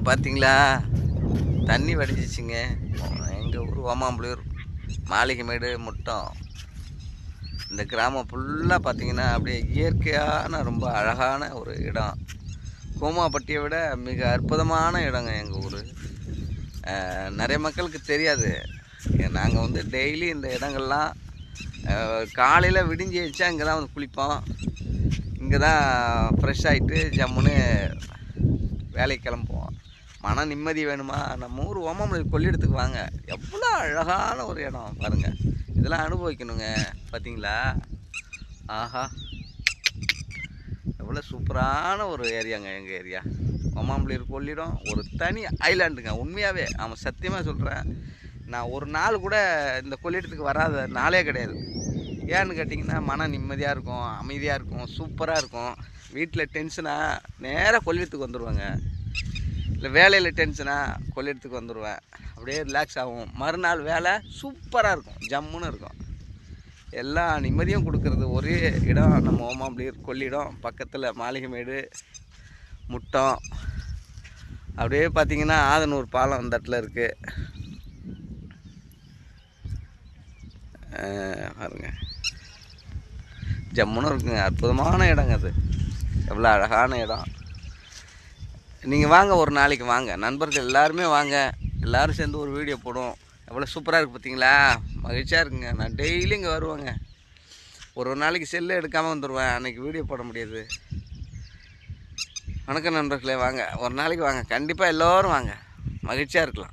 பார்த்தீங்களா, தண்ணி வடிஞ்சிச்சுங்க. எங்கள் ஊர் ஓமாம்புளியூர் மாளிகைமேடு முட்டம். இந்த கிராமம் ஃபுல்லாக பார்த்தீங்கன்னா அப்படியே இயற்கையான ரொம்ப அழகான ஒரு இடம். கோமாப்பட்டியை விட மிக அற்புதமான இடங்க எங்கள் ஊர். நிறைய மக்களுக்கு தெரியாது. நாங்கள் வந்து டெய்லி இந்த இடங்கள்லாம் காலையில் விடிஞ்சி வச்சா இங்கே தான் வந்து குளிப்போம். இங்கே தான் ஃப்ரெஷ் ஆகிட்டு ஜம்முன்னு வேலைக்கு கிளம்புவோம். மன நிம்மதி வேணுமா, நம்ம ஊர் ஓமாம்புளியூர் கொள்ளிடத்துக்கு வாங்க. எவ்வளோ அழகான ஒரு இடம் பாருங்கள். இதெல்லாம் அனுபவிக்கணுங்க. பார்த்தீங்களா, ஆஹா, எவ்வளோ சூப்பரான ஒரு ஏரியாங்க எங்கள் ஏரியா. ஓமாம்புளியூர் கொள்ளிடம் ஒரு தனி ஐலாண்டுங்க. உண்மையாகவே அவன் சத்தியமாக சொல்கிறேன். நான் ஒரு நாள் கூட இந்த கொள்ளிடத்துக்கு வராத நாளே கிடையாது. ஏன்னு கேட்டிங்கன்னா, மன நிம்மதியாக இருக்கும், அமைதியாக இருக்கும், சூப்பராக இருக்கும். வீட்டில் டென்ஷனாக நேராக கொள்ளிடத்துக்கு வந்துடுவாங்க. இல்லை வேலையில் டென்ஷனாக கொள்ளிடத்துக்கு வந்துடுவேன். அப்படியே ரிலாக்ஸ் ஆகும். மறுநாள் வேலை சூப்பராக இருக்கும், ஜம்முன்னு இருக்கும். எல்லா நிம்மதியும் கொடுக்கறது ஒரே இடம் நம்ம ஓமாம்புளியூர் கொள்ளிடம். பக்கத்தில் மாளிகைமேடு முட்டம். அப்படியே பார்த்திங்கன்னா ஆதனூர் பாலம் அந்த இடத்துல இருக்குது பாருங்க. ஜம்முன்னு இருக்குங்க. அற்புதமான இடங்க அது. எவ்வளோ அழகான இடம். நீங்கள் வாங்க, ஒரு நாளைக்கு வாங்க, நண்பர்கள் எல்லாருமே வாங்க. எல்லோரும் சேர்ந்து ஒரு வீடியோ போடுவோம். எவ்வளோ சூப்பராக இருக்குது பார்த்தீங்களா. மகிழ்ச்சியாக இருக்குங்க. நான் டெய்லி இங்கே வருவேங்க. ஒரு நாளைக்கு செல்லு எடுக்காமல் வந்துடுவேன். அன்றைக்கி வீடியோ போட முடியாது. வணக்கம் நண்பர்களே, வாங்க, ஒரு நாளைக்கு வாங்க, கண்டிப்பாக எல்லோரும் வாங்க, மகிழ்ச்சியாக இருக்கலாம்.